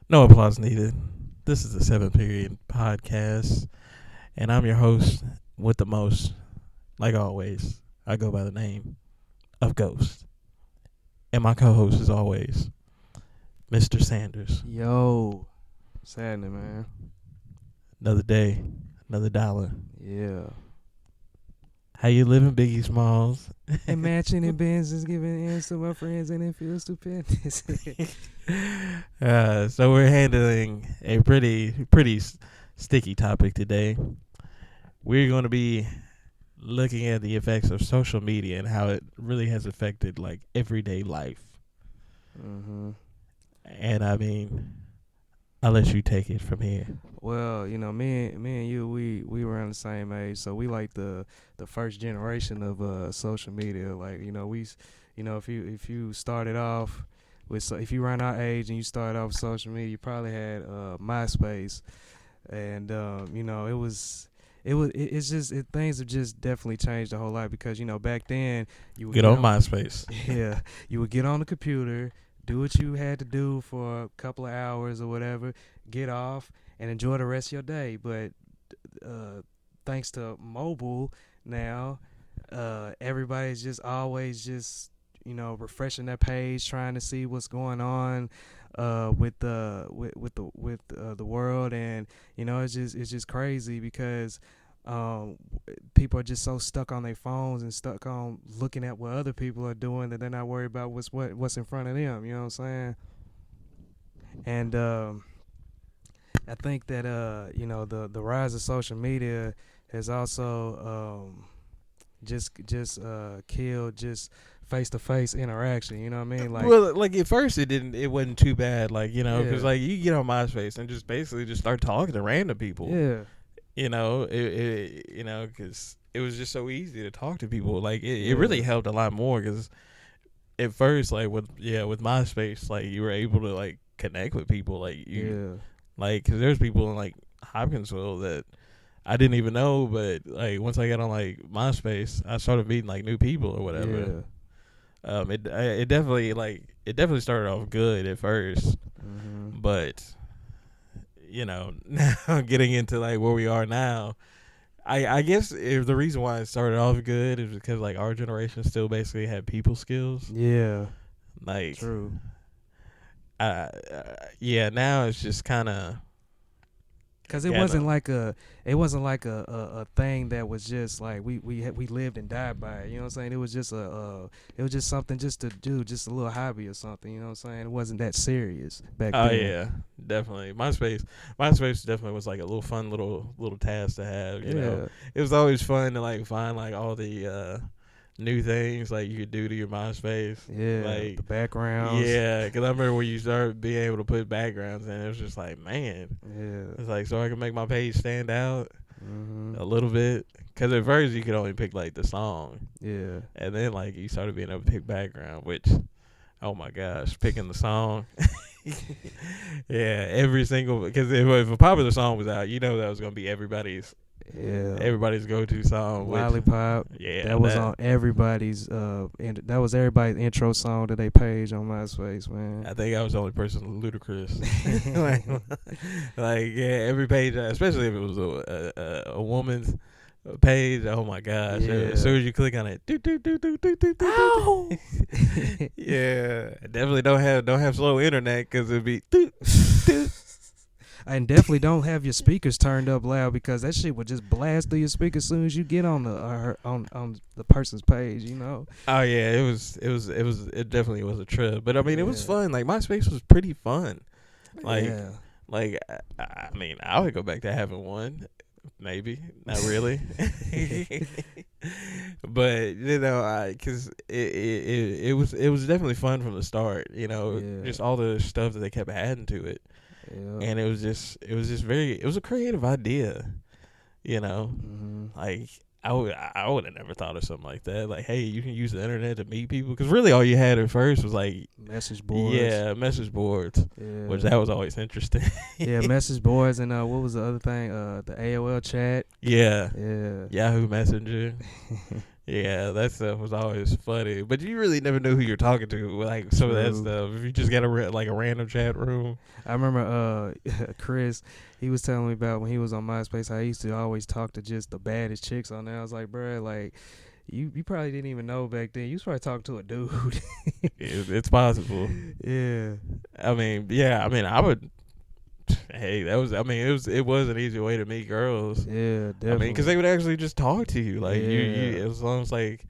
No applause needed. This is the 7th Period podcast, and I'm your host with the most. Like always, I go by the name of Ghost. And my co host is always Mr. Sanders. Yo, what's happening, man? Another day, another dollar. Yeah. How you living, Biggie Smalls? And matching and Benz is giving ends to my friends and it feels stupendous. So we're handling a pretty sticky topic today. We're going to be looking at the effects of social media and how it really has affected like everyday life. Mm-hmm. And I mean, I'll let you take it from here. Well, me and you, we were around the same age, so we like the first generation of social media. Like, if you started off with, if you run our age and you started off with social media, you probably had MySpace, and things have just definitely changed a whole lot because back then you would Get on MySpace. yeah, you would get on the computer, do what you had to do for a couple of hours or whatever, get off and enjoy the rest of your day. But thanks to mobile now, everybody's just always just refreshing their page, trying to see what's going on with the world, and it's just crazy because people are just so stuck on their phones and stuck on looking at what other people are doing that they're not worried about what's in front of them. You know what I'm saying? And I think that the rise of social media has also just killed just face to face interaction. You know what I mean? Like at first it wasn't too bad. Like because Yeah. like you get on MySpace and just basically just start talking to random people. Yeah. Because it was just so easy to talk to people. Like it really helped a lot more because at first, like with MySpace, like you were able to like connect with people. Like because there's people in like Hopkinsville that I didn't even know, but like once I got on like MySpace, I started meeting like new people or whatever. It definitely started off good at first, but now getting into like where we are now, I guess if the reason why it started off good is because like our generation still basically had people skills. Yeah. Like True. Now it's just kind of Cause it wasn't like a thing that was just like we lived and died by it. You know what I'm saying? It was just something just to do, just a little hobby or something. You know what I'm saying? It wasn't that serious back then. Oh yeah, definitely. MySpace definitely was like a little fun little task to have. You know, it was always fun to like find like all the new things like you could do to your MySpace. Yeah, like the backgrounds. Yeah, because I remember when you started being able to put backgrounds in, it was just like, man. Yeah. It's like so I can make my page stand out a little bit. Because at first you could only pick like the song. Yeah. And then like you started being able to pick background, which, oh my gosh, picking the song. Yeah, every single, because if a popular song was out, that was gonna be everybody's go-to song. Lollipop. Yeah, that was on everybody's and that was everybody's intro song to their page on MySpace, man. I think I was the only person ludicrous. Every page, especially if it was a woman's page. Oh my gosh! Yeah. As soon as you click on it, Ow! Yeah, definitely don't have slow internet because it'd be. And definitely don't have your speakers turned up loud because that shit would just blast through your speakers as soon as you get on the on the person's page. Oh yeah, it definitely was a trip, but I mean it was fun. Like MySpace was pretty fun. Like I mean I would go back to having one. Maybe not really, but because it was definitely fun from the start. Just all the stuff that they kept adding to it. Yeah. And it was just it was a creative idea, like I would have never thought of something like that. Like, hey, you can use the internet to meet people, because really all you had at first was like message boards. Yeah, message boards. Yeah. Which that was always interesting. Yeah, message boards, and what was the other thing? The AOL chat. Yeah. Yeah. Yahoo Messenger. Yeah, that stuff was always funny, but you really never knew who you're talking to. Like some of that stuff, if you just get like a random chat room. I remember Chris, he was telling me about when he was on MySpace how he used to always talk to just the baddest chicks on there. I was like, bro, like you probably didn't even know back then. You was probably talking to a dude. It's possible. Yeah. I mean, yeah. I mean, I would. Hey, that was. I mean, it was an easy way to meet girls. Yeah, definitely. I mean, because they would actually just talk to you, like you as long as like.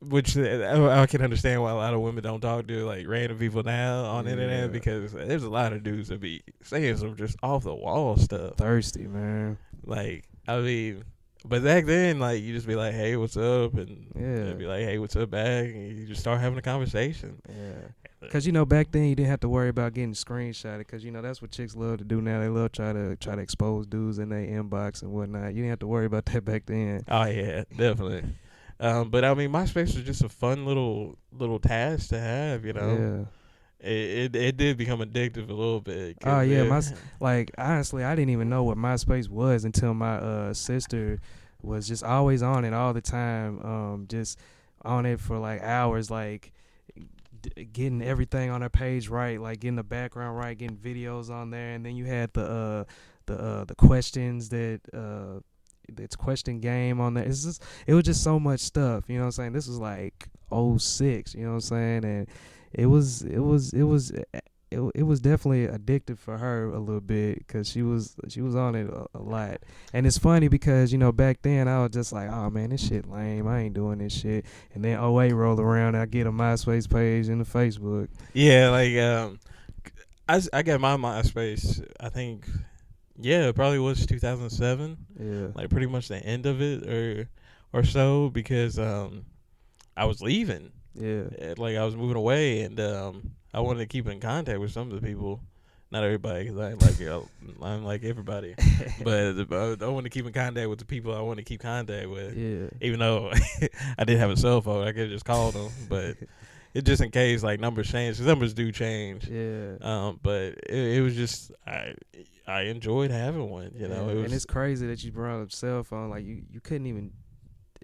Which I can understand why a lot of women don't talk to like random people now on the internet, because there's a lot of dudes that be saying some just off the wall stuff. Thirsty, man. Like, I mean, but back then, like, you just be like, "Hey, what's up?" and they'd be like, "Hey, what's up, back?" and you just start having a conversation. Yeah. Because, back then you didn't have to worry about getting screenshotted, because, that's what chicks love to do now. They love try to expose dudes in their inbox and whatnot. You didn't have to worry about that back then. Oh, yeah, definitely. But, I mean, MySpace was just a fun little task to have, Yeah. It did become addictive a little bit. Oh, yeah. Honestly, I didn't even know what MySpace was until my sister was just always on it all the time, just on it for, like, hours, like, getting everything on her page right, like getting the background right, getting videos on there, and then you had the questions that it's question game on there. It was just so much stuff, you know what I'm saying? This was like 06, you know what I'm saying? And it was definitely addictive for her a little bit, because she was on it a lot. And it's funny because back then I was just like, oh man, this shit lame, I ain't doing this shit. And then 08 roll around, I get a MySpace page and a Facebook. Yeah, like I got my MySpace, I think, it probably was 2007. Yeah, like pretty much the end of it or so, because I was leaving. Yeah, like I was moving away, and I wanted to keep in contact with some of the people. Not everybody, because I'm like everybody. But I want to keep in contact with the people I want to keep contact with. Yeah. Even though I did have a cell phone, I could have just called them. But it just in case like numbers change, because numbers do change. Yeah. But it was just I enjoyed having one. It was, and it's crazy that you brought up cell phone. Like you couldn't even.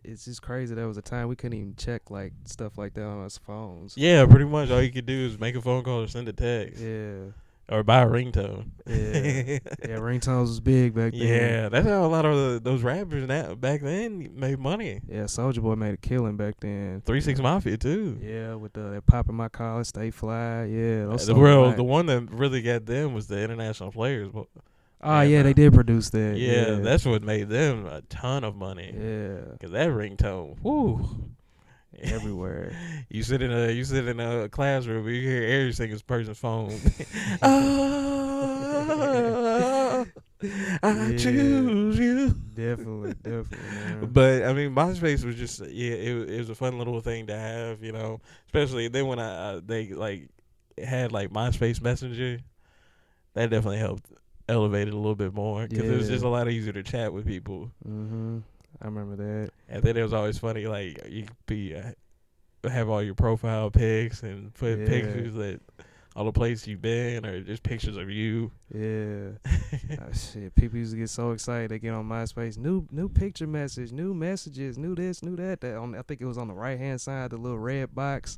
It's just crazy. There was a time we couldn't even check like stuff like that on our phones. Yeah, pretty much all you could do is make a phone call or send a text. Yeah. Or buy a ringtone. Yeah. Yeah, ringtones was big back then. Yeah, that's how a lot of those rappers back then made money. Yeah, Soulja Boy made a killing back then. 3 6 Mafia too. Yeah, with the Pop in My Collar, Stay Fly. Yeah, those the one that really got them was the International Players. Oh, yeah, they did produce that. Yeah, that's what made them a ton of money. Yeah. Because that ringtone, whoo. Everywhere. You sit in a classroom, you hear every single person's phone. I choose you. Definitely, man. But I mean, MySpace was just it was a fun little thing to have, Especially then when they like had like MySpace Messenger, that definitely helped elevate it a little bit more, because it was just a lot easier to chat with people. I remember that. And then it was always funny, like you could be have all your profile pics and put pictures that all the places you've been, or just pictures of you. Yeah. Shit, people used to get so excited they get on MySpace. New picture message, new messages, new this, new that. I think it was on the right hand side, the little red box.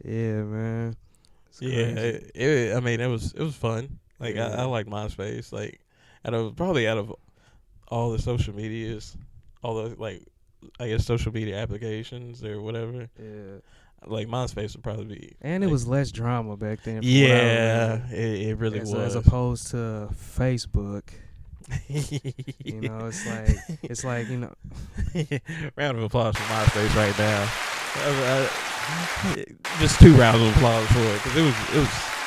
Yeah, man. I mean, it was fun. Like I like MySpace. Like out of all the social medias, all the like I guess social media applications or whatever. Yeah. Like MySpace would probably be. And it was less drama back then. Yeah, it really was. As opposed to Facebook. It's like Round of applause for MySpace right now. Just 2 rounds of applause for it, because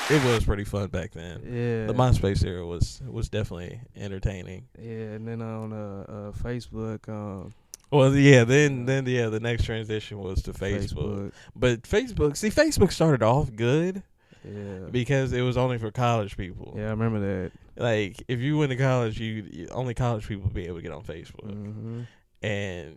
it was pretty fun back then. Yeah. The MySpace era was definitely entertaining. Yeah, and then on Facebook. The next transition was to Facebook. But Facebook started off good. Yeah. Because it was only for college people. Yeah, I remember that. Like, if you went to college, you only college people would be able to get on Facebook. Mm-hmm. And,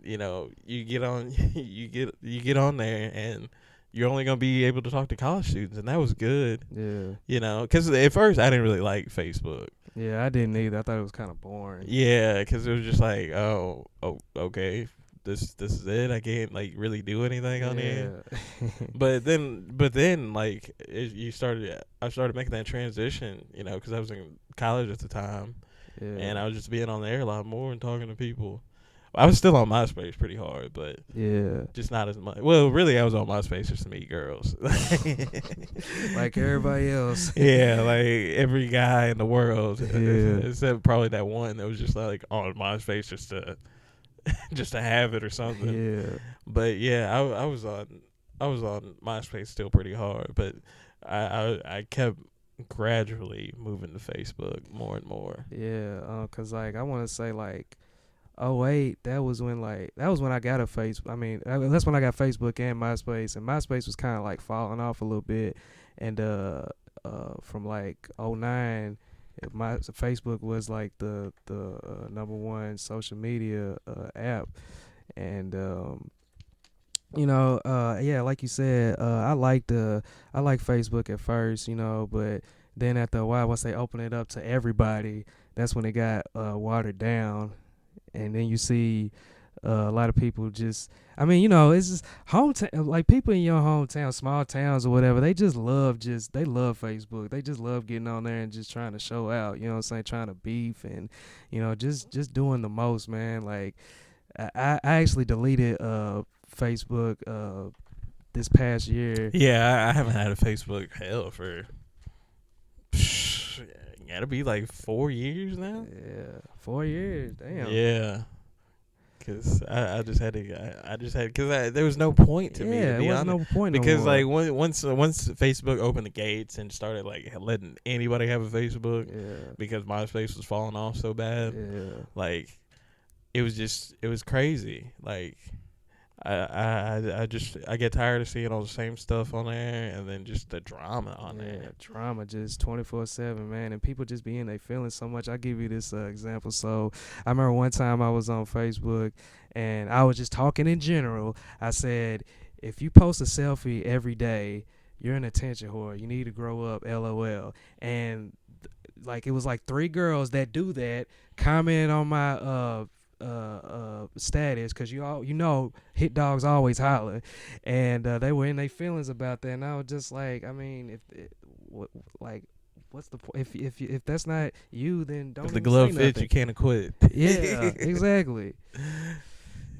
you get on you get on there, and you're only going to be able to talk to college students, and that was good. Yeah. Because at first I didn't really like Facebook. Yeah, I didn't either. I thought it was kind of boring. Yeah, because it was just like, oh, okay. this is it. I can't like really do anything on here. But then like I started making that transition, you know, because I was in college at the time, and I was just being on there a lot more and talking to people. I was still on MySpace pretty hard, but just not as much. Well, really, I was on MySpace just to meet girls, like everybody else. Yeah, like every guy in the world, except probably that one that was just like on MySpace just to have it or something. Yeah, but yeah, I was on MySpace still pretty hard, but I kept gradually moving to Facebook more and more. Yeah, 'cause like I want to say like 08, that was when I got a Facebook. I mean, that's when I got Facebook and MySpace was kind of like falling off a little bit, and from like 09, my Facebook was like the number one social media app, and you know, yeah, like you said, I liked Facebook at first, you know, but then after a while, once they opened it up to everybody, that's when it got watered down. And then you see a lot of people just, I mean, you know, it's just hometown, like people in your hometown, small towns or whatever, they love Facebook. They just love getting on there and just trying to show out, you know what I'm saying, trying to beef and, you know, just doing the most, man. Like, I actually deleted Facebook this past year. Yeah, I haven't had a Facebook for gotta be like 4 years now. Yeah, 4 years. Damn. Yeah, because I just had because there was no point to me. Yeah, there was no point because no more. like once Facebook opened the gates and started like letting anybody have a Facebook, because MySpace was falling off so bad. Yeah. Like it was crazy. Like I get tired of seeing all the same stuff on there, and then just the drama on there. Drama just 24/7, man, and people just be in their feelings so much. I'll give you this example. So I remember one time I was on Facebook, and I was just talking in general. I said, if you post a selfie every day, you're an attention whore. You need to grow up, LOL. And like it was like 3 girls that do that comment on my status, because you know hit dogs always holler, and they were in their feelings about that, and I was just like, I mean, what's the point? If that's not you, then don't. If the glove fits, you can't quit. Yeah, exactly.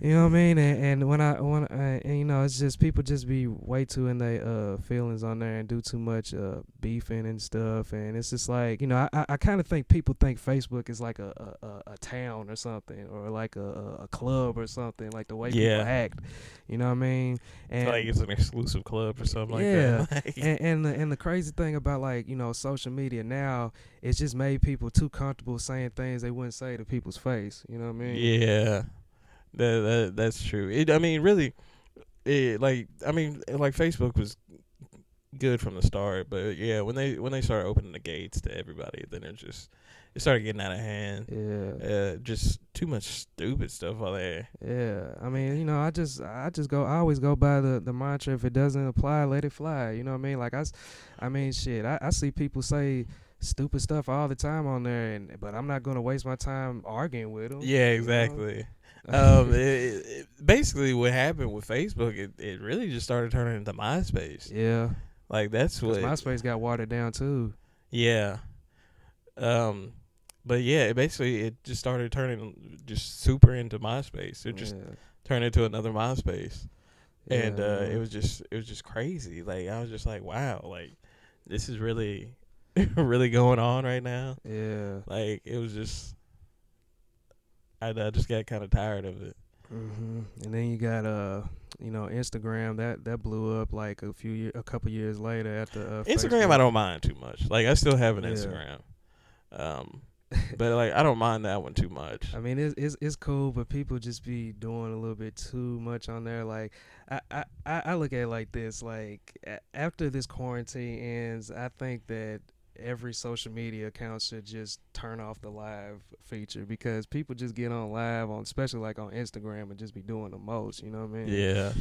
You know what I mean? And when and you know, it's just people just be way too in their feelings on there and do too much beefing and stuff, and it's just like, you know, I kind of think people think Facebook is like a town or something, or like a club or something, like the way people act. You know what I mean? And like it's an exclusive club or something like that. and the crazy thing about, like, you know, social media now, it's just made people too comfortable saying things they wouldn't say to people's face. You know what I mean? Yeah. That's true. Like Facebook was good from the start, but yeah, when they started opening the gates to everybody, then it started getting out of hand. Yeah. Just too much stupid stuff on there. Yeah. I mean, you know, I always go by the mantra, if it doesn't apply, let it fly. You know what I mean? Like I mean, shit, I see people say stupid stuff all the time on there, but I'm not gonna waste my time arguing with them. Yeah, exactly. You know? Basically what happened with Facebook, it really just started turning into MySpace. Yeah. Like that's what MySpace got watered down too. Yeah. But yeah, it just started turning just super into MySpace. It just turned into another MySpace. Yeah. And it was just crazy. Like I was just like, wow, like this is really really going on right now. Yeah. Like it was just I just got kind of tired of it. Mm-hmm. And then you got you know, Instagram that blew up like a couple years later after Instagram. Facebook. I don't mind too much. Like I still have an Instagram, but like I don't mind that one too much. I mean, it's cool, but people just be doing a little bit too much on there. Like I look at it like this: like after this quarantine ends, I think that every social media account should just turn off the live feature, because people just get on live, especially like on Instagram, and just be doing the most. You know what I mean? Yeah.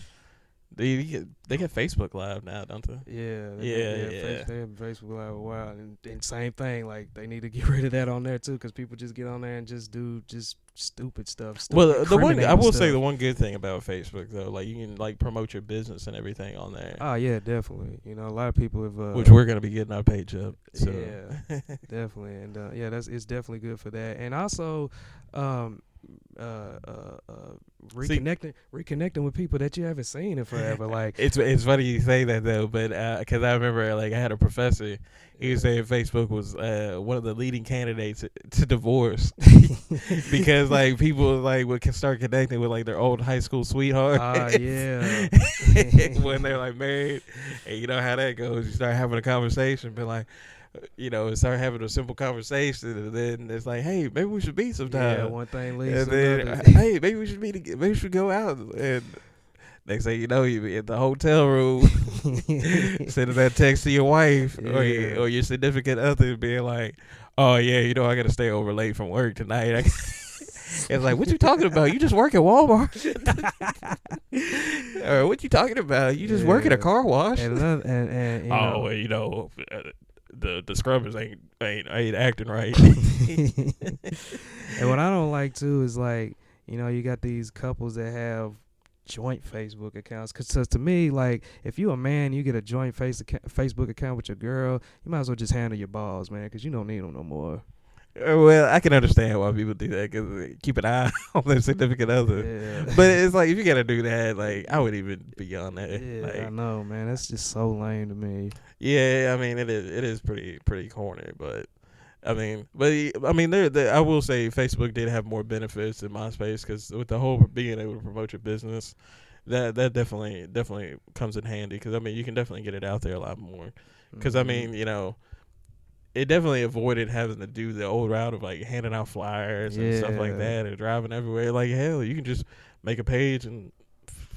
They get Facebook Live now, don't they? Yeah, Yeah. They have Facebook Live a while, and same thing. Like they need to get rid of that on there too, because people just get on there and just do just stupid stuff. Well, the one I will say stuff. the one good thing about Facebook though, like you can like promote your business and everything on there. Oh yeah, definitely. You know, a lot of people have which we're gonna be getting our page up. So. Yeah, definitely, and it's definitely good for that, and also. Reconnecting with people that you haven't seen in forever. Like it's funny you say that though, but because I remember like I had a professor, he was saying Facebook was one of the leading candidates to divorce because like people like would start connecting with like their old high school sweetheart. Yeah. When they're like married, and you know how that goes. You start having a conversation, but like. You know, start having a simple conversation, and then it's like, hey, maybe we should meet sometime. Yeah, one thing leads to another. Hey, maybe we should meet again. Maybe we should go out. And next thing you know, you be in the hotel room, sending that text to your wife or your significant other, being like, oh yeah, you know, I gotta stay over late from work tonight. It's like, what you talking about? You just work at Walmart. Or what you talking about? You just work at a car wash. And you know, the scrubbers ain't acting right. And what I don't like too is like, you know, you got these couples that have joint Facebook accounts. Cause to me, like, if you a man, you get a joint Facebook account with your girl, you might as well just handle your balls, man, because you don't need them no more. Well, I can understand why people do that because keep an eye on their significant other. Yeah. But it's like if you gotta do that, like I would even be on that. Yeah, like, I know, man. That's just so lame to me. Yeah, I mean it is pretty corny, but I mean, I will say Facebook did have more benefits than MySpace because with the whole being able to promote your business, that definitely comes in handy because I mean you can definitely get it out there a lot more because I mean you know. It definitely avoided having to do the old route of like handing out flyers and stuff like that and driving everywhere. Like hell, you can just make a page and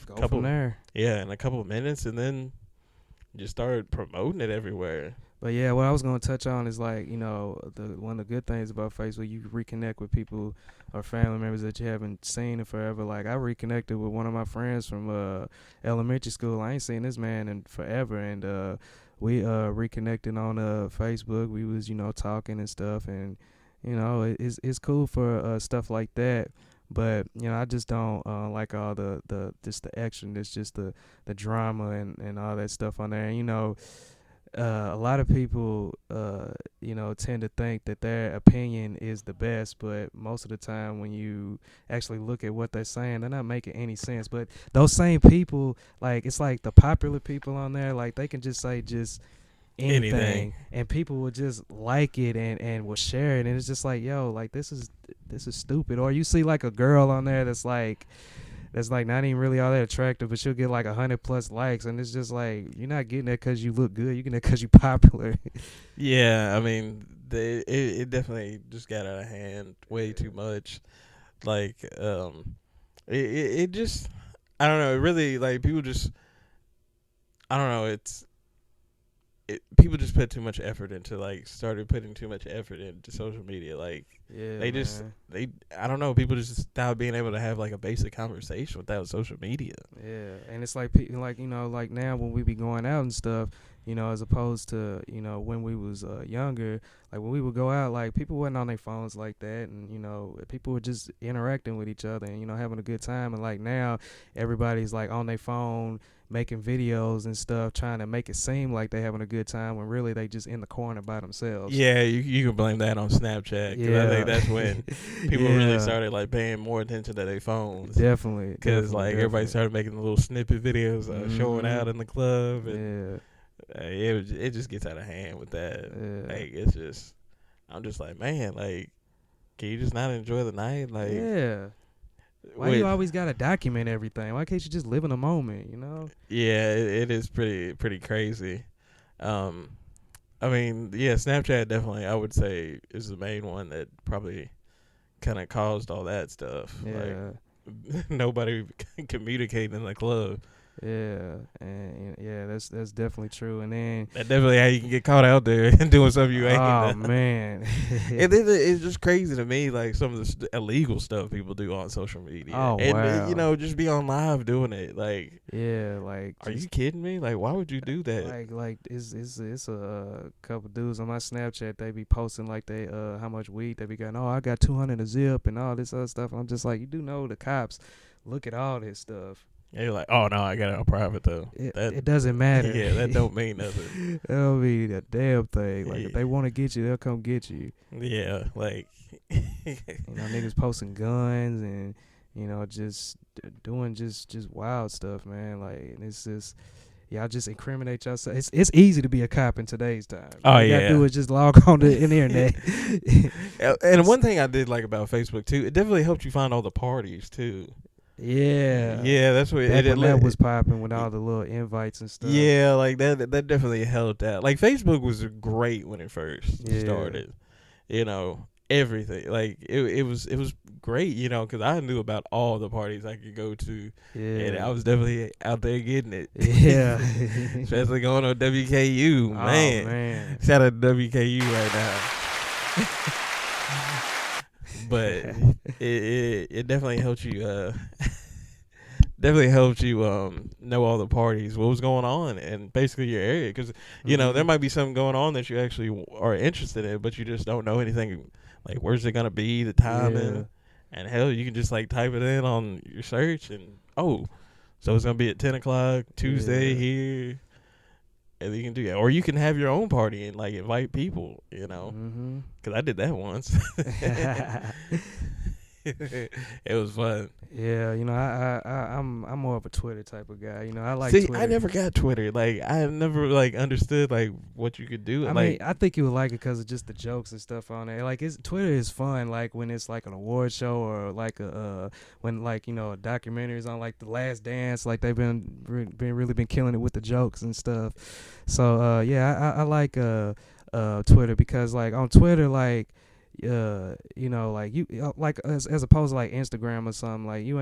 go from there. Yeah, in a couple of minutes, and then just start promoting it everywhere. But yeah, what I was gonna touch on is like, you know, one of the good things about Facebook, you can reconnect with people or family members that you haven't seen in forever. Like I reconnected with one of my friends from elementary school. I ain't seen this man in forever, and we reconnected on Facebook. We was, you know, talking and stuff, and you know, it's cool for stuff like that. But you know, I just don't like all the action. It's just the drama and all that stuff on there. And you know, a lot of people you know, tend to think that their opinion is the best, but most of the time when you actually look at what they're saying, they're not making any sense. But those same people, like, it's like the popular people on there, like they can just say just anything. And people will just like it and will share it, and it's just like, yo, like this is stupid. Or you see like a girl on there that's like not even really all that attractive, but she'll get like 100+ likes, and it's just like, you're not getting that because you look good, you're getting that because you're popular. Yeah, I mean, it definitely just got out of hand way too much. Like, it just, I don't know, it really, like, people just, I don't know, people just put too much effort into, like, started putting too much effort into social media. Like, yeah, I don't know, people just stopped being able to have, like, a basic conversation without social media. Yeah, and it's like, like, you know, like now when we be going out and stuff, you know, as opposed to, you know, when we was younger, like when we would go out, like people wasn't on their phones like that, and you know, people were just interacting with each other and, you know, having a good time. And like now everybody's like on their phone making videos and stuff, trying to make it seem like they having a good time when really they just in the corner by themselves. Yeah, you can blame that on Snapchat. Yeah, I think that's when people really started like paying more attention to their phones. Definitely, because like everybody started making the little snippet videos showing out in the club. And, it just gets out of hand with that. Yeah. Like it's just, I'm just like, man, like, can you just not enjoy the night? Like, yeah. Why do you always gotta document everything? Why can't you just live in a moment, you know? Yeah, it is pretty crazy. I mean, yeah, Snapchat definitely, I would say, is the main one that probably kind of caused all that stuff. Yeah. Like, nobody communicating in the club. Yeah, and yeah, that's definitely true. And then That's definitely how you can get caught out there and doing something you ain't. Oh man, it's just crazy to me, like some of the illegal stuff people do on social media. Oh, and wow. you know, just be on live doing it. Like, yeah, like are you kidding me? Like, why would you do that? like it's a couple dudes on my Snapchat. They be posting like they how much weed they be getting. Oh, I got 200 a zip and all this other stuff. And I'm just like, you do know the cops look at all this stuff. And you're like, oh no, I got it on private though. It doesn't matter. Yeah, that don't mean nothing. That don't mean a damn thing. Like if they want to get you, they'll come get you. Yeah, like niggas posting guns and just doing just wild stuff, man. Like, and it's just y'all just incriminate yourself. It's easy to be a cop in today's time. Oh, you gotta do is just log on to the internet. And one thing I did like about Facebook too, it definitely helped you find all the parties too. Yeah, that's what that was popping with all the little invites and stuff. Yeah, like that definitely helped out. Like Facebook was great when it first started. Everything, like it was great, because I knew about all the parties I could go to. And I was definitely out there getting it. Yeah. Especially going on WKU. Oh, man. Shout out to WKU right now. But it definitely helped you know all the parties, what was going on, and basically your area, because there might be something going on that you actually are interested in, but you just don't know anything, like where's it gonna be, the timing, and hell, you can just like type it in on your search, and so it's gonna be at 10 o'clock Tuesday here. And you can do that, or you can have your own party and like invite people, because I did that once. It was fun. Yeah, I'm more of a Twitter type of guy. I like. See, Twitter. I never got Twitter. Like, I never like understood like what you could do. I mean, I think you would like it because of just the jokes and stuff on there. Like, Twitter is fun. Like when it's like an award show or like when like a documentary is on, like The Last Dance. Like they've been really been killing it with the jokes and stuff. So I like Twitter because like on Twitter like. Like you like as opposed to like Instagram or something, like you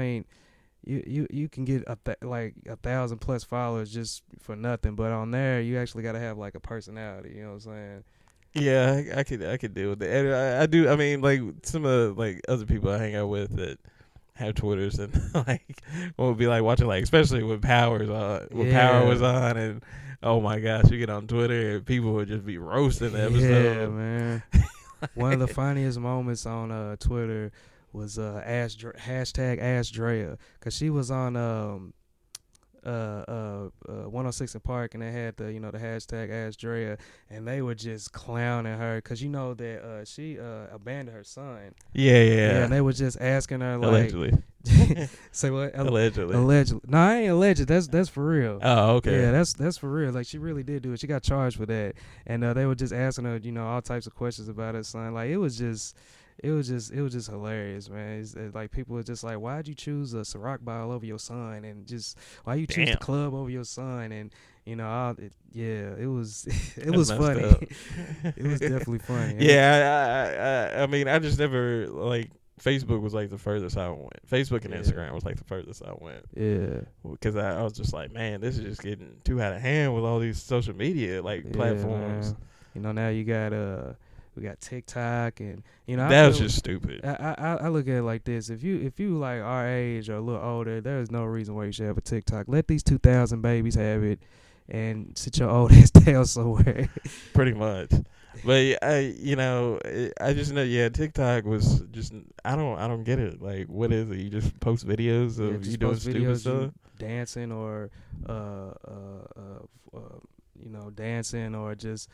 can get 1,000+ followers just for nothing, but on there you actually got to have like a personality, you know what I'm saying? Yeah, I could deal with it. And I do. I mean, like some of like other people I hang out with that have Twitters, and like we'll be like watching, like especially when Power was on, and oh my gosh, you get on Twitter and people would just be roasting the episode. Yeah, man. One of the funniest moments on Twitter was hashtag Ask Drea, because she was on 106 in Park, and they had the the hashtag Ask Drea, and they were just clowning her because that she abandoned her son. Yeah, and they were just asking her like allegedly. Say what? Allegedly. No, I ain't alleged. That's for real. Oh, okay. Yeah, that's for real. Like she really did do it. She got charged for that, and they were just asking her, all types of questions about her son. Like it was just hilarious, man. It's like people were just like, why'd you choose a Ciroc bottle over your son, and just why you choose the club over your son, and it was it was funny. It was definitely funny. Yeah, I mean, I just never like. Facebook was like the furthest I went. Facebook and Instagram was like the furthest I went. Yeah. Because I was just like, man, this is just getting too out of hand with all these social media platforms. Man. Now you got we got TikTok, and that was just stupid. I look at it like this: if you like our age or a little older, there is no reason why you should have a TikTok. Let these 2,000 babies have it, and sit your old ass down somewhere. Pretty much. But I just know, TikTok was just I don't get it. Like, what is it? You just post videos of you doing stupid stuff, dancing, or dancing, or just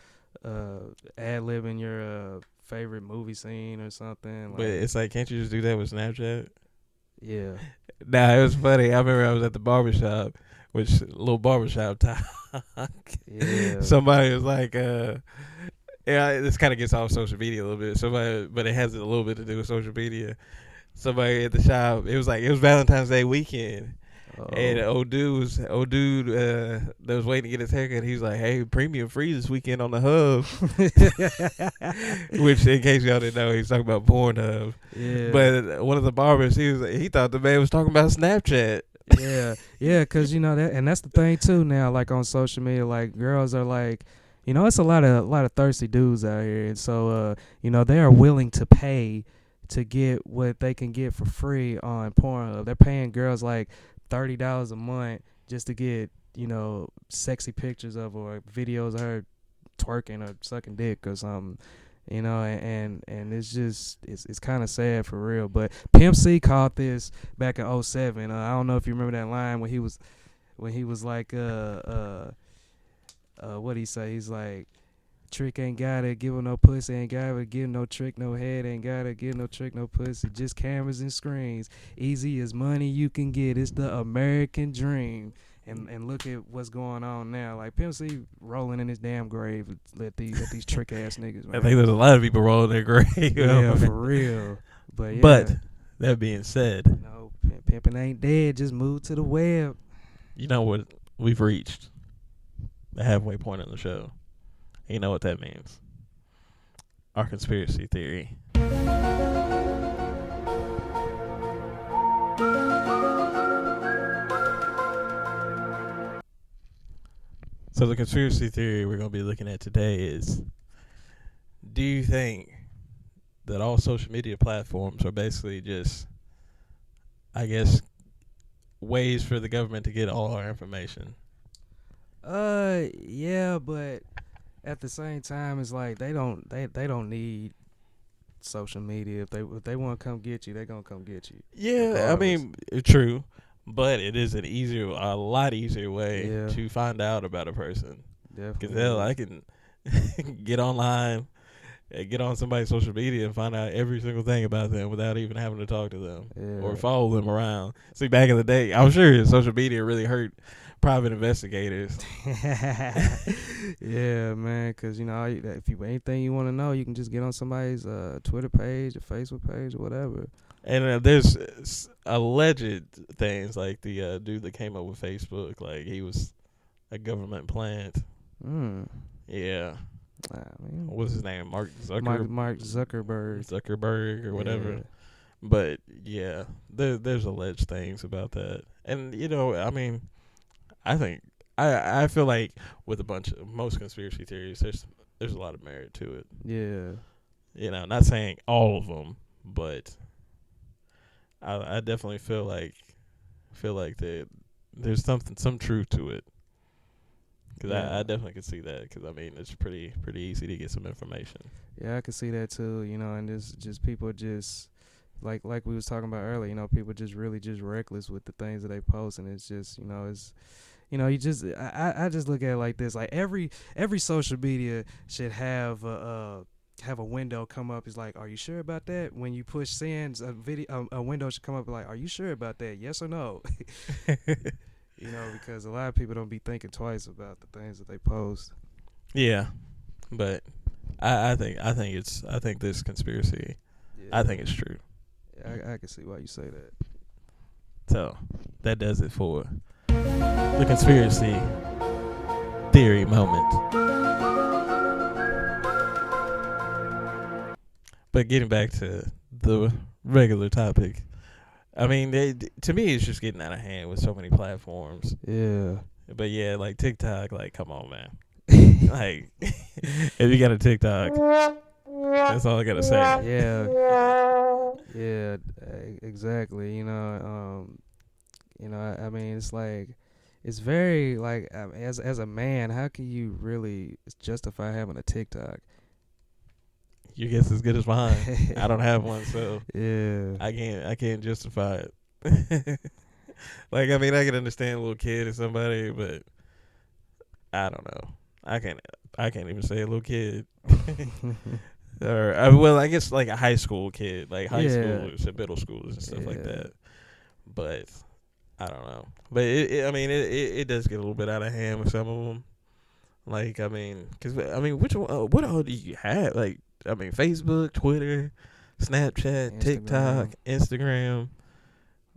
ad-libbing your favorite movie scene or something. But it's like, can't you just do that with Snapchat? Yeah. Nah, it was funny. I remember I was at the barbershop, which little barbershop talk. Yeah. Somebody was like, this kind of gets off social media a little bit. But it has a little bit to do with social media. Somebody at the shop, it was Valentine's Day weekend. And old dude that was waiting to get his haircut, he was like, hey, premium free this weekend on the Hub. Which, in case y'all didn't know, he's talking about Pornhub. Yeah. But one of the barbers, he thought the man was talking about Snapchat. Yeah, because you know that, and that's the thing too. Now, like on social media, like girls are like, you know, it's a lot of thirsty dudes out here, and so you know, they are willing to pay to get what they can get for free on Pornhub. They're paying girls like $30 a month just to get, you know, sexy pictures of or videos of her twerking or sucking dick or something. You know, and it's just it's kind of sad for real. But Pimp C caught this back in '07. I don't know if you remember that line when he was like what he say? He's like, trick ain't got it, give her no pussy, ain't got it, give no trick, no head, ain't got it, give no trick, no pussy, just cameras and screens. Easy as money you can get. It's the American dream. And look at what's going on now. Like Pimp C rolling in his damn grave at these trick ass niggas. Man. I think there's a lot of people rolling their grave. Yeah, for real. But yeah. But that being said, you know, pimping ain't dead. Just move to the web. You know what? We've reached the halfway point of the show. And you know what that means? Our conspiracy theory. So the conspiracy theory we're going to be looking at today is, do you think that all social media platforms are basically just, I guess, ways for the government to get all our information? Yeah, but at the same time, it's like they don't need social media. If they want to come get you, they gonna come get you. Yeah, regardless. I mean, true. But it is a lot easier way to find out about a person. Definitely. Because hell, I can get online, get on somebody's social media and find out every single thing about them without even having to talk to them or follow them around. See, back in the day, I'm sure social media really hurt private investigators. Yeah, man, because, you know, if you anything you want to know, you can just get on somebody's Twitter page or Facebook page or whatever. And there's alleged things like the dude that came up with Facebook, like he was a government plant. Yeah. What's his name? Mark Zuckerberg. Zuckerberg or whatever. Yeah. But yeah, there's alleged things about that. And you know, I mean, I feel like with most conspiracy theories, there's a lot of merit to it. Yeah. You know, not saying all of them, but I definitely feel like there's some truth to it. Because I definitely can see that. Because I mean, it's pretty easy to get some information. Yeah, I can see that too. You know, and there's just people just like we was talking about earlier. You know, people just really just reckless with the things that they post, and it's just you just I just look at it like this. Like every social media should have a window come up. It's like, are you sure about that? When you push sends, a window should come up like, are you sure about that? Yes or no? You know, because a lot of people don't be thinking twice about the things that they post. Yeah, but I think this conspiracy, I think it's true. Yeah, I can see why you say that. So that does it for the conspiracy theory moment. But getting back to the regular topic, I mean, to me, it's just getting out of hand with so many platforms. Yeah. But yeah, like TikTok, like, come on, man. Like, if you got a TikTok, that's all I gotta say. Yeah, exactly. You know, I mean, it's like, it's very like, as a man, how can you really justify having a TikTok? Your guess as good as mine. I don't have one, so yeah, I can't justify it. Like, I mean, I can understand a little kid or somebody, but I don't know. I can't even say a little kid. Or well, I guess like a high school kid, like high schoolers and middle schoolers and stuff like that. But I don't know. But it does get a little bit out of hand with some of them. Like, I mean, which one? What all do you have? Like, I mean, Facebook, Twitter, Snapchat, TikTok, Instagram.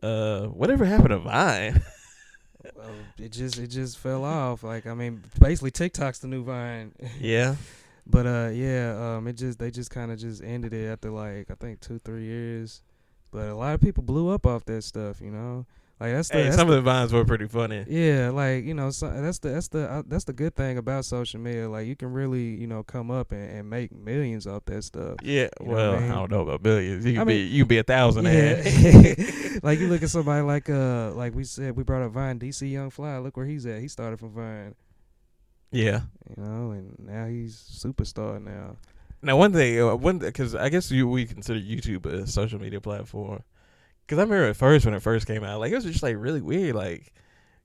Whatever happened to Vine? Well, it just fell off. Like, I mean, basically TikTok's the new Vine. Yeah. But they just kind of just ended it after like I think 2-3 years. But a lot of people blew up off that stuff, you know. Like some of the vines were pretty funny. Yeah, like so that's the good thing about social media. Like you can really come up and make millions off that stuff. Yeah, well, I don't know about billions. You can be 1,000. Yeah. Like you look at somebody like we said, we brought up Vine, DC Young Fly. Look where he's at. He started from Vine. Yeah. And now he's superstar now. Now one thing, because I guess we consider YouTube a social media platform. Because I remember at first when it first came out, like it was just like really weird, like.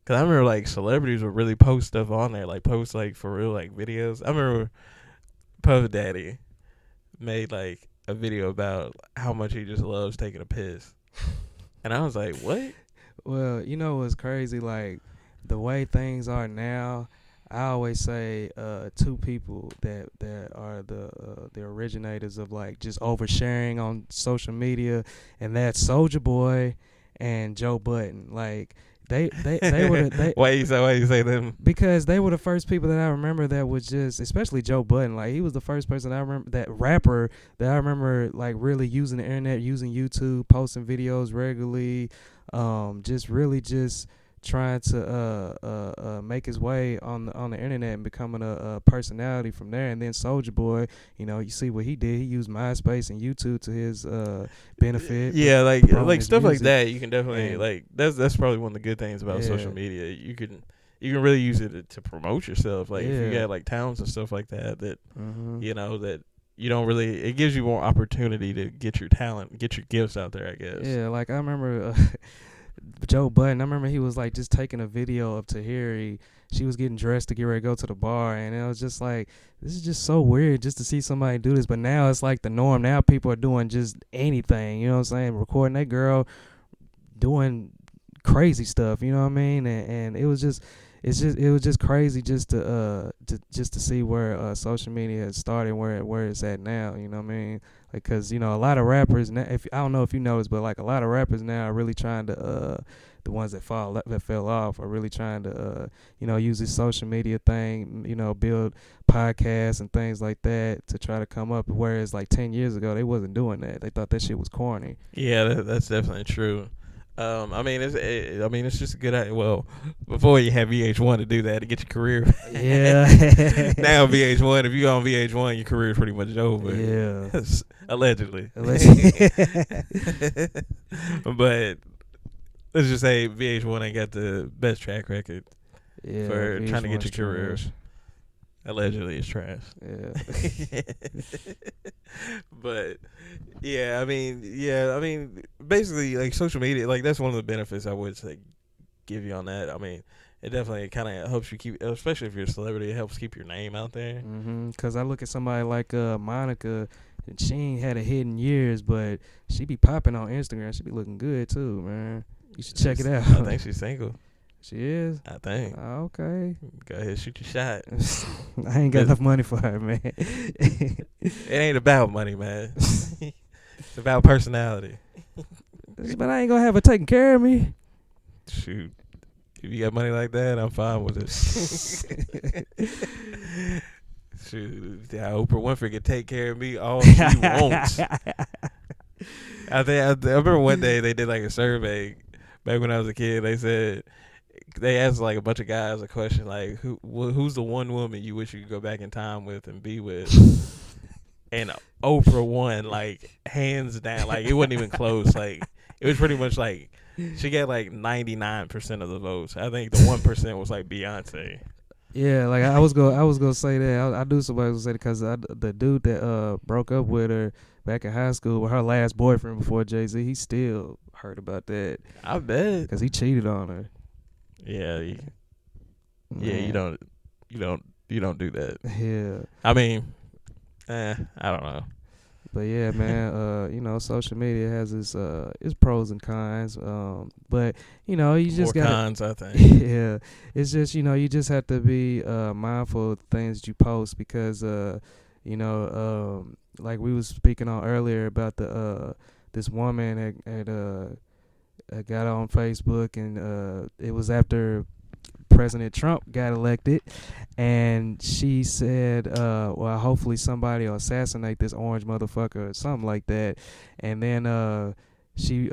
Cause I remember like celebrities would really post stuff on there, like post like for real like videos. I remember Puff Daddy made like a video about how much he just loves taking a piss, and I was like, what? Well, what's crazy? Like the way things are now, I always say two people that are the originators of like just oversharing on social media, and that's Soulja Boy and Joe Budden. Like. They were why you say them? Because they were the first people that I remember that was just, especially Joe Budden. Like he was the first person I remember, that rapper that I remember like really using the internet, using YouTube, posting videos regularly, just really just trying to make his way on the internet and becoming a personality from there. And then Soulja Boy, you see what he did. He used MySpace and YouTube to his benefit. Yeah, like stuff music. Like that. You can definitely like that's probably one of the good things about social media. You can really use it to promote yourself. Like if you got like towns and stuff like that that that you don't really, it gives you more opportunity to get your talent, get your gifts out there, I guess. Yeah, like I remember Joe Budden, I remember he was like just taking a video of Tahiri. She was getting dressed to get ready to go to the bar, and it was just like, this is just so weird just to see somebody do this. But now it's like the norm. Now people are doing just anything, you know what I'm saying? Recording that girl doing crazy stuff, you know what I mean? And it was just crazy just to see where social media has started, where it's at now, you know what I mean? Like, cause a lot of rappers now, I don't know if you noticed, but like a lot of rappers now are really trying to the ones that fell off are really trying to use this social media thing, build podcasts and things like that to try to come up. Whereas like 10 years ago they wasn't doing that. They thought that shit was corny. Yeah, that's definitely true. I mean, it's just a good idea. Well, before you have VH1 to do that to get your career. Yeah. Now VH1, if you go on VH1, your career is pretty much over. Yeah. Allegedly. But let's just say VH1 ain't got the best track record for trying to get your career. Allegedly, it's trash. Yeah. But I mean, basically, like social media, like that's one of the benefits I would say give you on that. I mean, it definitely kind of helps you keep, especially if you're a celebrity, it helps keep your name out there. Cause I look at somebody like Monica, and she ain't had a hit in years, but she be popping on Instagram. She be looking good too, man. You should check it out. I think she's single. She is? I think. Okay. Go ahead, shoot your shot. I ain't got enough money for her, man. It ain't about money, man. It's about personality. But I ain't gonna have her taking care of me. Shoot. If you got money like that, I'm fine with it. Shoot. Oprah Winfrey can take care of me all she wants. I remember one day they did like a survey back when I was a kid. They asked like a bunch of guys a question like, who's the one woman you wish you could go back in time with and be with? And Oprah won, like hands down. Like it wasn't even close. Like it was pretty much like she got like 99% of the votes. I think the 1% was like Beyonce. Yeah, like I was gonna say that. I knew somebody was gonna say that because the dude that broke up with her back in high school with her last boyfriend before Jay-Z, he still heard about that. I bet because he cheated on her. Yeah, you don't do that. Yeah, I mean, I don't know. But yeah, man, social media has its pros and cons. But you just got cons, I think. Yeah, it's just you just have to be mindful of things that you post because like we was speaking on earlier about this woman that got on Facebook, and it was after President Trump got elected, and she said, well, hopefully somebody will assassinate this orange motherfucker or something like that. And then she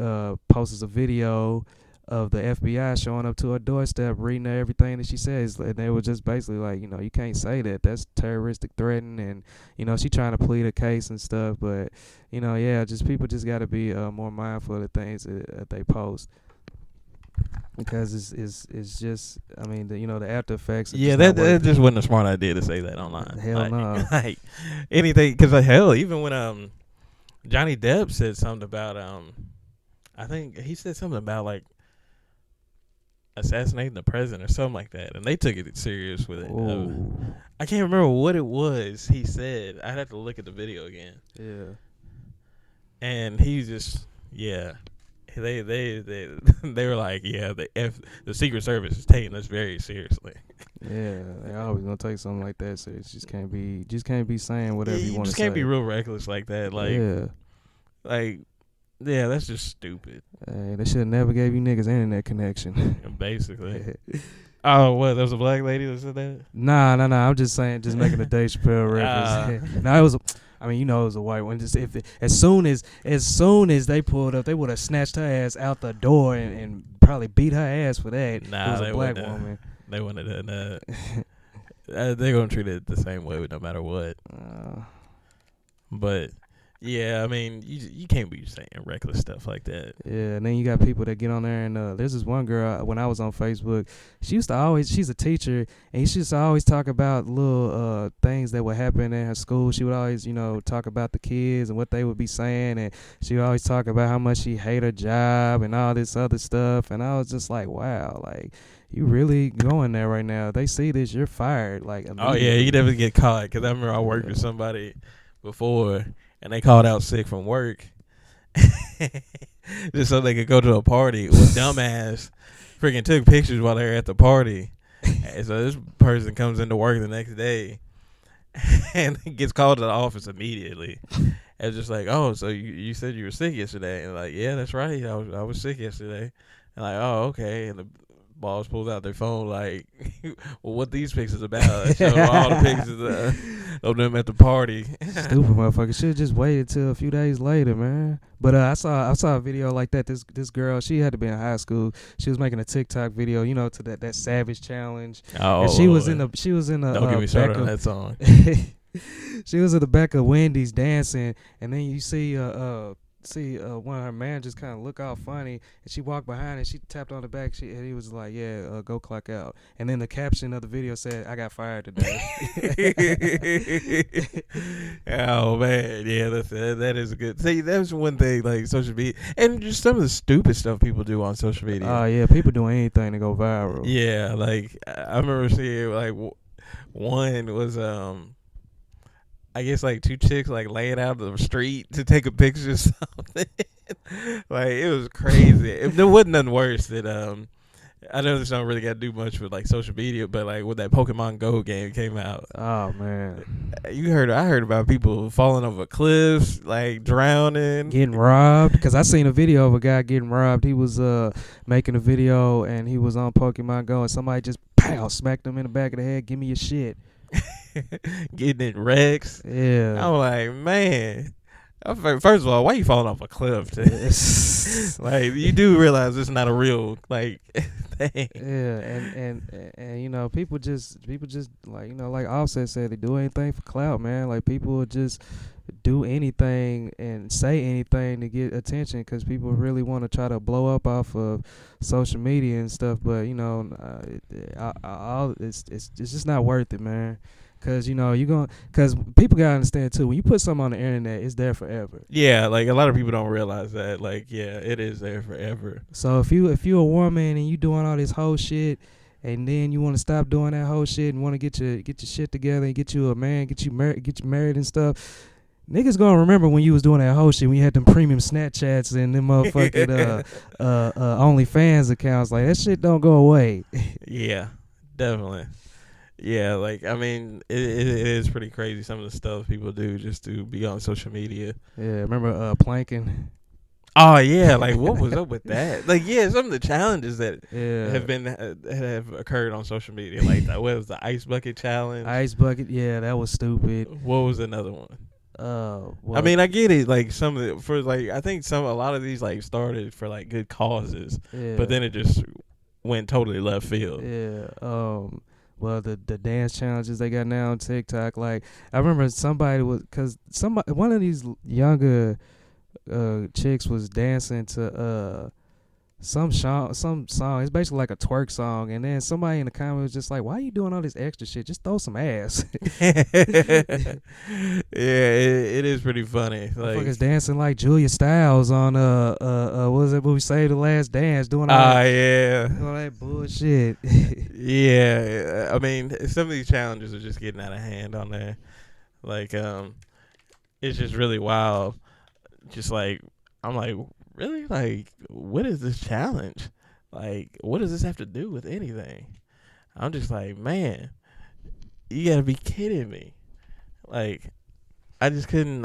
posts a video of the FBI showing up to her doorstep, reading everything that she says, and they were just basically like, you can't say that. That's terroristic threatening, and she trying to plead a case and stuff. But just people just got to be more mindful of the things that they post. Because it's just, I mean, the after effects. Yeah, that just wasn't a smart idea to say that online. Hell no. Like anything, because hell, even when Johnny Depp said something about I think he said something about like assassinating the president or something like that, and they took it serious with it. I can't remember what it was he said. I'd have to look at the video again. Yeah. And he just They were like, the Secret Service is taking us very seriously. Yeah, they always gonna take something like that serious. Just can't be saying whatever you want to say. Just can't be real reckless like that. Like, that's just stupid. They should have never gave you niggas internet connection. Basically. Oh, what? There was a black lady that said that? Nah. I'm just saying, just making a Dave Chappelle reference. No, it was. I mean, it was a white one. Just as soon as they pulled up, they would have snatched her ass out the door and probably beat her ass for that. Nah, it was a black woman. They wouldn't have done that. They're gonna treat it the same way no matter what. But yeah, I mean, you can't be saying reckless stuff like that. Yeah, and then you got people that get on there and there's this one girl when I was on Facebook. She's a teacher, and she used to always talk about little things that would happen in her school. She would always, talk about the kids and what they would be saying, and she would always talk about how much she hate her job and all this other stuff. And I was just like, wow, like, you really going there right now. They see this, you're fired. Like, oh yeah, you never get caught. Because I remember I worked with somebody before, and they called out sick from work just so they could go to a party. With dumbass freaking took pictures while they were at the party. And so this person comes into work the next day and gets called to the office immediately. And just like, oh, so you said you were sick yesterday? And like, yeah, that's right. I was sick yesterday. And like, oh, okay. And the boss pulls out their phone like, well, what these pictures about? I showed all the pictures of them at the party. Stupid motherfucker. Should have just waited till a few days later, man. But I saw a video like that. This girl, she had to be in high school. She was making a TikTok video, to that Savage Challenge. Oh, and she was in the don't get me started on that song. She was at the back of Wendy's dancing, and then you see one of her managers kind of look all funny, and she walked behind and she tapped on the back. And he was like, "Yeah, go clock out." And then the caption of the video said, "I got fired today." Oh man, yeah, that is a good. See, that's one thing, like social media, and just some of the stupid stuff people do on social media. Oh yeah, people doing anything to go viral. Yeah, like I remember seeing like one was I guess like two chicks like laying out on the street to take a picture or something. Like it was crazy. There wasn't nothing worse than I know this don't really got to do much with like social media, but like when that Pokemon Go game came out. Oh man, I heard about people falling over cliffs, like drowning, getting robbed. Because I seen a video of a guy getting robbed. He was making a video and he was on Pokemon Go, and somebody just smacked him in the back of the head. Give me your shit. Getting in wrecks. Yeah. I'm like, man. First of all, why you falling off a cliff? Like, you do realize it's not a real like thing. Yeah, and people just like like Offset said, they do anything for clout, man. Like people just do anything and say anything to get attention because people really want to try to blow up off of social media and stuff. But it's just not worth it, man. Cause cause people gotta understand too. When you put something on the internet, it's there forever. Yeah, like a lot of people don't realize that. Like, yeah, it is there forever. So if you a woman and you doing all this whole shit, and then you want to stop doing that whole shit and want to get your shit together and get you a man, get you married and stuff, niggas gonna remember when you was doing that whole shit when you had them premium Snapchats and them motherfucking OnlyFans accounts. Like that shit don't go away. Yeah, definitely. Yeah, like, I mean, it is pretty crazy some of the stuff people do just to be on social media. Yeah, remember planking? Oh, yeah, like, what was up with that? Like, yeah, some of the challenges that have occurred on social media, like, what was the ice bucket challenge? Ice bucket, yeah, that was stupid. What was another one? Well, I mean, I get it. Like some of the, for like, I think a lot of these like started for like good causes, but then it just went totally left field. Yeah. Well, the dance challenges they got now on TikTok. Like, I remember one of these younger chicks was dancing to some song. It's basically like a twerk song, and then somebody in the comments was just like, "Why are you doing all this extra shit? Just throw some ass." Yeah, it is pretty funny. Like, motherfuckers dancing like Julia Stiles on what was that movie, Save the Last Dance, doing all that bullshit. Yeah, I mean, some of these challenges are just getting out of hand on there. Like, it's just really wild. Just like, I'm like, really? Like, what is this challenge? Like, what does this have to do with anything? I'm just like, man, you gotta be kidding me. Like, I just couldn't.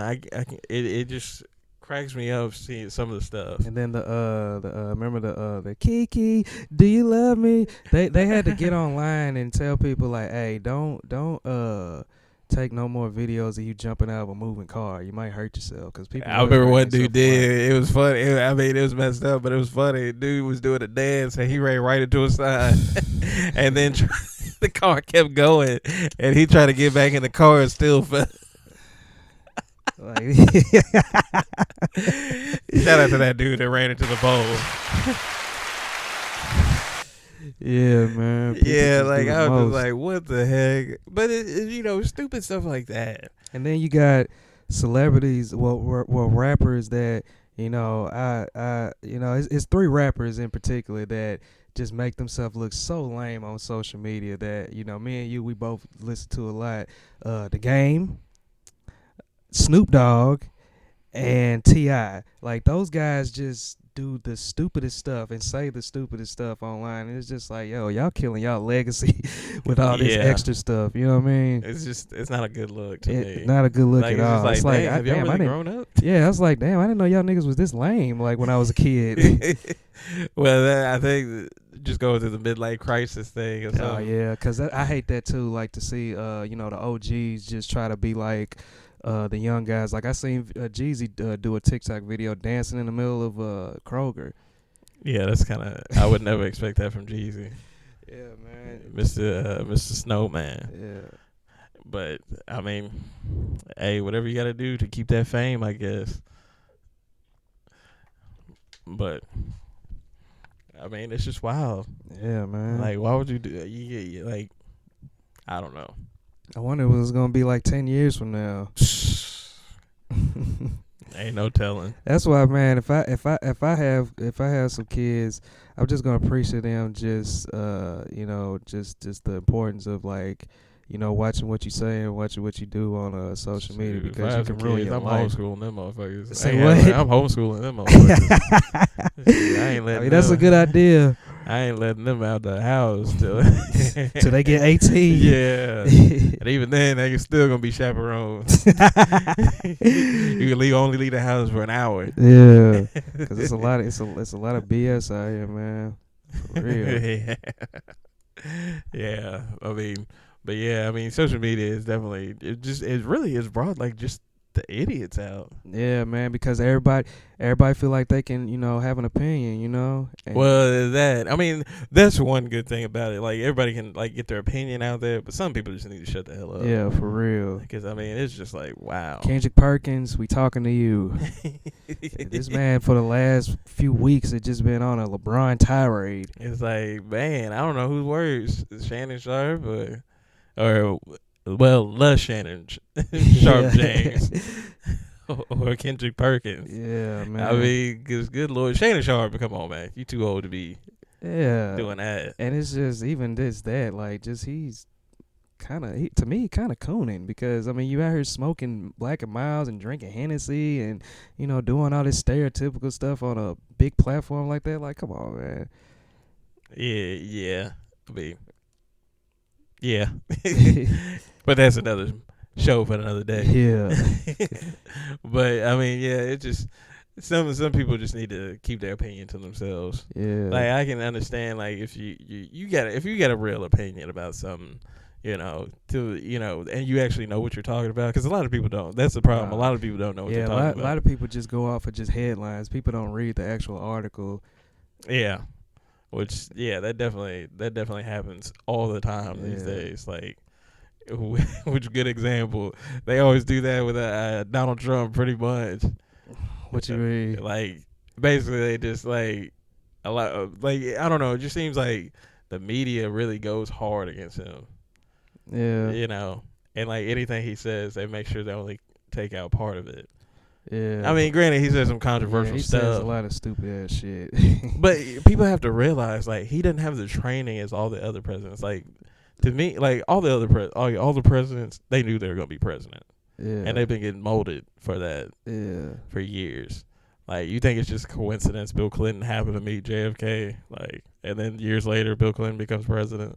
It just cracks me up seeing some of the stuff. And then remember the Kiki, do you love me? They had to get online and tell people like, hey, don't take no more videos of you jumping out of a moving car. You might hurt yourself, because people. I remember one dude did. It was funny. I mean, it was messed up, but it was funny. Dude was doing a dance and he ran right into a sign, and then the car kept going, and he tried to get back in the car and still fell. Shout out to that dude that ran into the pole. Yeah, man. Yeah, like I was just like, what the heck? But it, stupid stuff like that. And then you got celebrities, well, rappers that it's three rappers in particular that just make themselves look so lame on social media that me and you, we both listen to a lot. The Game, Snoop Dogg, and T.I. Like, those guys just do the stupidest stuff and say the stupidest stuff online. And it's just like, yo, y'all killing y'all legacy with all this extra stuff. You know what I mean? It's not a good look to me. Not a good look at all. It's like, have y'all really grown up? Yeah, I was like, damn, I didn't know y'all niggas was this lame. Like, when I was a kid. Well, I think just going through the midlife crisis thing or something. Oh yeah, because I hate that too. Like, to see the OGs just try to be like the young guys. Like, I seen Jeezy do a TikTok video dancing in the middle of Kroger. Yeah, that's kind of, I would never expect that from Jeezy. Yeah, man. Mr. Snowman. Yeah. But I mean, hey, whatever you got to do to keep that fame, I guess. But I mean, it's just wild. Yeah, man. Like, why would you do that? You like, I don't know. I wonder what it's gonna be like 10 years from now. Ain't no telling. That's why, man. If I have some kids, I'm just gonna preach to them just just the importance of, like, watching what you say and watching what you do on social media, because you can ruin your life. I'm homeschooling them motherfuckers. Say what? I'm homeschooling them motherfuckers. I ain't letting that's a good idea. I ain't letting them out the house till they get 18. Yeah. And even then, they still gonna be chaperones. You can only leave the house for an hour. Yeah, because it's a lot of BS out here, man. For real. Yeah. I mean, but yeah, I mean, social media is definitely, it really is brought like just the idiots out. Yeah, man, because everybody feel like they can, have an opinion, Well, I mean, that's one good thing about it. Like, everybody can, like, get their opinion out there, but some people just need to shut the hell up. Yeah, for real. Because, I mean, it's just like, wow. Kendrick Perkins, we talking to you. This man, for the last few weeks, has just been on a LeBron tirade. It's like, man, I don't know who's worse, Shannon Sharp or Shannon Sharp James or Kendrick Perkins. Yeah, man. I mean, cause good Lord, Shannon Sharp, come on, man, you too old to be doing that. And it's just even that, like, just he's to me kind of cooning, because I mean, you out here smoking Black and Milds and drinking Hennessy and doing all this stereotypical stuff on a big platform like that. Like, come on, man. Yeah. I mean, yeah. But that's another show for another day. Yeah. But I mean, yeah, it just some people just need to keep their opinion to themselves. Yeah. Like, I can understand, like, if you got a real opinion about something, and you actually know what you're talking about, because a lot of people don't. That's the problem. A lot of people don't know what they're talking about. A lot of people just go off of just headlines. People don't read the actual article. Yeah, that definitely happens all the time these days. Like, which good example? They always do that with Donald Trump, pretty much. What you mean? Like, basically, they just like a lot of, like, I don't know. It just seems like the media really goes hard against him. Yeah. And like anything he says, they make sure they only take out part of it. Yeah. I mean, granted, he says some controversial stuff. He says a lot of stupid ass shit. But people have to realize, like, he doesn't have the training as all the other presidents. Like, to me, like, all the presidents, they knew they were gonna be president. Yeah. And they've been getting molded for that. Yeah. For years. Like, you think it's just a coincidence Bill Clinton happened to meet JFK, like, and then years later Bill Clinton becomes president.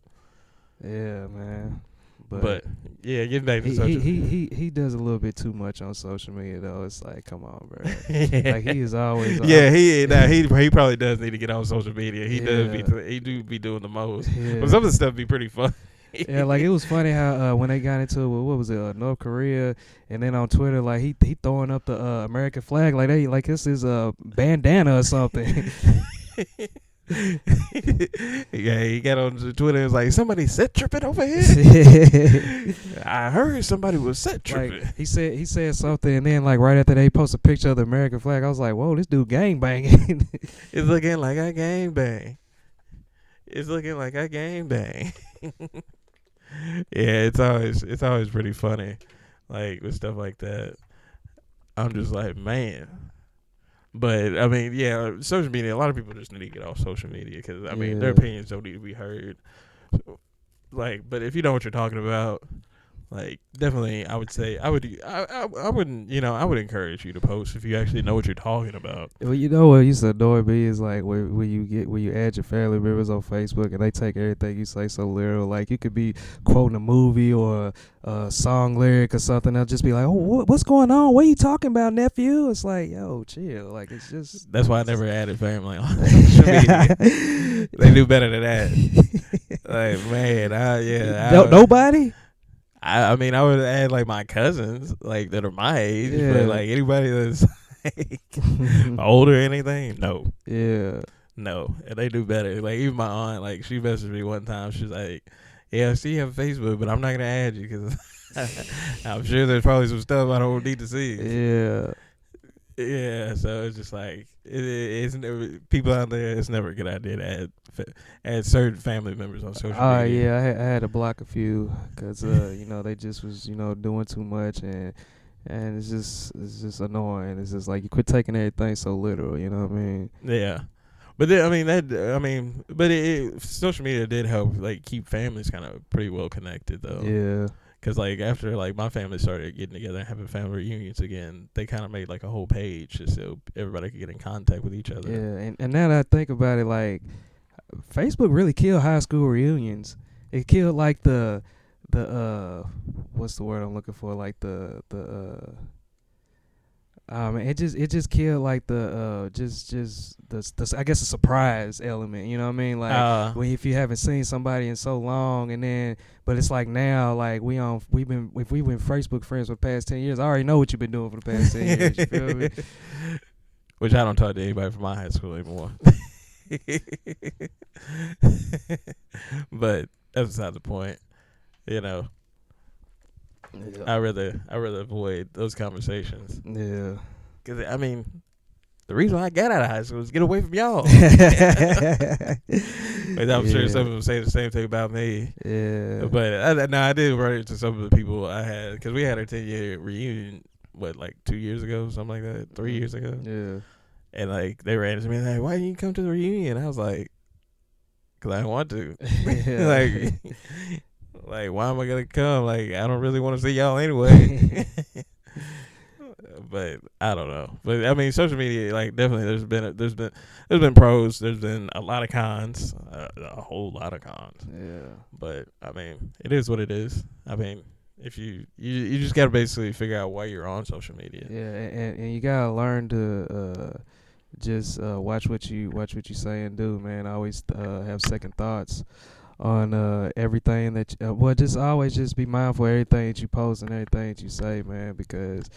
Yeah, man. But yeah, getting back to social media. He does a little bit too much on social media, though. It's like, come on, bro. Like, he is always he probably does need to get on social media. He do be doing the most. Yeah. But some of the stuff be pretty fun. Yeah, like, it was funny how when they got into what was it, North Korea, and then on Twitter, like, he throwing up the American flag like this is a bandana or something. Yeah, he got on Twitter and was like, somebody set tripping over here. I heard somebody was set tripping. Like, he said something, and then, like, right after they post a picture of the American flag, I was like, whoa, this dude gang banging. It's looking like I gang bang. Yeah, it's always pretty funny, like, with stuff like that. I'm just like, man. But I mean, yeah, social media. A lot of people just need to get off social media, because I mean, their opinions don't need to be heard. So, like, but if you know what you're talking about, like, definitely, I would say I would encourage you to post if you actually know what you're talking about. Well, what used to annoy me is, like, when you add your family members on Facebook and they take everything you say so literal. Like, you could be quoting a movie or a song lyric or something. They'll just be like, "Oh, what's going on? What are you talking about, nephew?" It's like, yo, chill. Like, it's just. That's why I never added family on social media. They do better than that. Like, man, nobody. I mean, I would add, like, my cousins, like, that are my age, but, like, anybody that's, like, older or anything, no. Yeah. No, and they do better. Like, even my aunt, like, she messaged me one time. She's like, yeah, I see you have Facebook, but I'm not going to add you because I'm sure there's probably some stuff I don't need to see. Yeah. Yeah, so it's just like, it's never, people out there, it's never a good idea to add certain family members on social media. Yeah, I had to block a few because, they just was, doing too much, and it's just annoying. It's just like, you quit taking everything so literal, you know what I mean? Yeah. But social media did help, like, keep families kind of pretty well connected, though. Yeah. Because, like, after, like, my family started getting together and having family reunions again, they kind of made, like, a whole page just so everybody could get in contact with each other. Yeah, and now that I think about it, like, Facebook really killed high school reunions. It killed, like, the what's the word I'm looking for? Like, it just killed, like, the I guess the surprise element, you know what I mean? Like, if you haven't seen somebody in so long, and then, but it's like now, like, we've been Facebook friends for the past 10 years, I already know what you've been doing for the past 10 years, you feel me? Which I don't talk to anybody from my high school anymore. But that's beside the point, Yeah. I rather avoid those conversations. Yeah. Because, I mean, the reason why I got out of high school was to get away from y'all. Like, I'm sure some of them say the same thing about me. Yeah. But I did run into some of the people I had, because we had our 10-year reunion, like 2 years ago, something like that, 3 years ago. Yeah. And, like, they ran into me like, why didn't you come to the reunion? I was like, because I didn't want to. Like, why am I gonna come? Like, I don't really want to see y'all anyway. But I don't know. But I mean, social media, like, definitely, there's been pros. There's been a lot of cons, a whole lot of cons. Yeah. But I mean, it is what it is. I mean, if you just gotta basically figure out why you're on social media. Yeah, and you gotta learn to just watch what you say and do, man. I always have second thoughts everything that well, just always just be mindful of everything that you post and everything that you say, man, because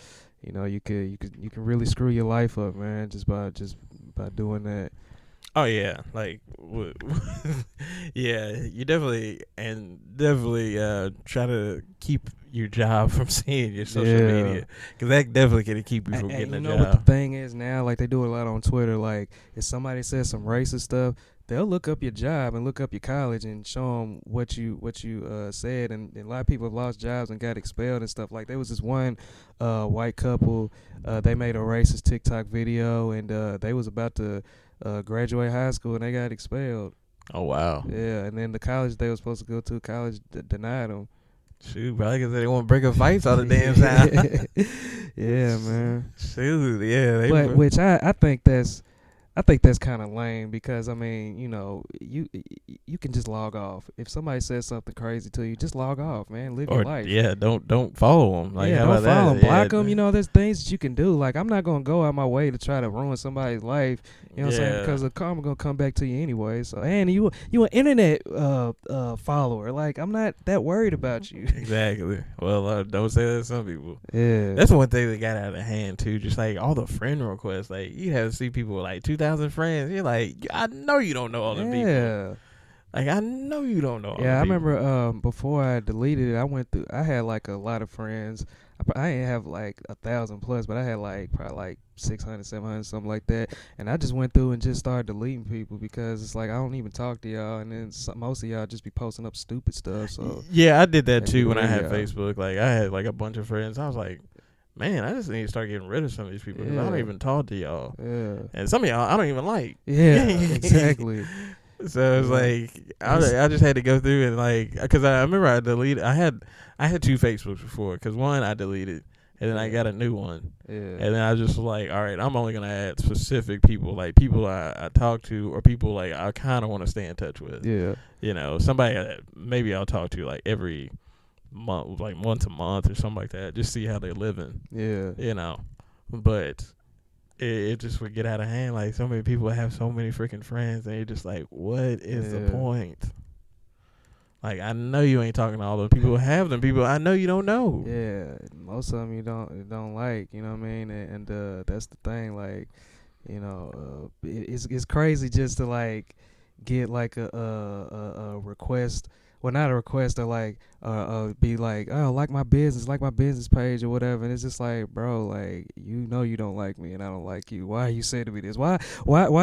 you can really screw your life up, man, just by doing that. Oh yeah, like yeah, you definitely try to keep your job from seeing your social media, because that definitely can keep you from getting a job. You know what the thing is now, like they do it a lot on Twitter. Like if somebody says some racist stuff, they'll look up your job and look up your college and show them what you said. And a lot of people have lost jobs and got expelled and stuff. Like there was this one white couple, they made a racist TikTok video, and they was about to graduate high school and they got expelled. Oh wow. Yeah, and then the college they were supposed to go to, college denied them. Shoot, probably because they want to break up fights all the damn time. Yeah, man. Shoot, yeah. But which I think that's kind of lame, because I mean, you can just log off. If somebody says something crazy to you, just log off, man. Live your life. Yeah, don't follow them. Like, yeah, how don't about follow that? them. Block them. There's things that you can do. Like I'm not gonna go out my way to try to ruin somebody's life. You know what I'm saying? Because the karma gonna come back to you anyway. So, and you an internet follower. Like I'm not that worried about you. Exactly. Well, don't say that to some people. Yeah. That's one thing that got out of hand too. Just like all the friend requests. Like you have to see people with like 2,000 friends. You're like, I know you don't know all the people. Yeah. Like I know you don't know all the people. Yeah, I remember before I deleted it, I had like a lot of friends. I didn't have like 1,000 plus, but I had like probably like 600, 700, something like that. And I just went through and just started deleting people, because it's like I don't even talk to y'all, and then most of y'all just be posting up stupid stuff. So yeah, I did that too when I had Facebook. Like I had like a bunch of friends. I was like, man, I just need to start getting rid of some of these people, because I don't even talk to y'all. Yeah. And some of y'all I don't even like. Yeah, exactly. So it's like I just had to go through and like, because I remember I deleted. I had 2 Facebooks before, because one I deleted and then I got a new one. Yeah. And then I just was like, all right, I'm only gonna add specific people, like people I talk to, or people like I kind of want to stay in touch with. Yeah. Somebody that maybe I'll talk to like every month, like once a month or something like that, just see how they're living. Yeah. But it just would get out of hand. Like so many people have so many freaking friends, and you're just like, what is the point? Like I know you ain't talking to all those people who have them. People I know you don't know. Yeah, most of them you don't like. You know what I mean? And that's the thing. Like, it's crazy just to like get like a request. Well, not a request, or like be like, oh, like my business page or whatever. And it's just like, bro, like you don't like me and I don't like you. Why are you saying to me this? Why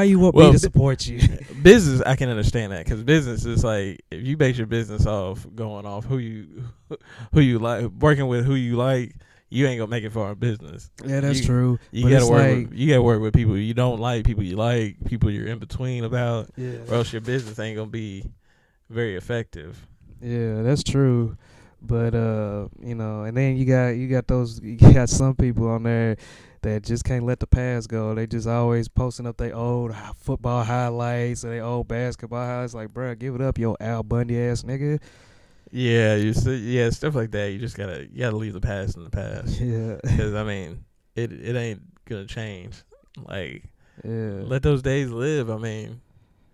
you want me to support you? Business, I can understand that, because business is like, if you base your business off going off who you like, working with who you like, you ain't gonna make it for our business. Yeah, that's true. You gotta work with people you don't like, people you like, people you're in between about, or else your business ain't gonna be very effective. Yeah, that's true. But and then you got some people on there that just can't let the past go. They just always posting up their old football highlights or their old basketball highlights. Like, bruh, give it up, yo Al Bundy ass nigga. Yeah, stuff like that. You just gotta leave the past in the past. Yeah, because I mean, it ain't gonna change. Like, let those days live. I mean,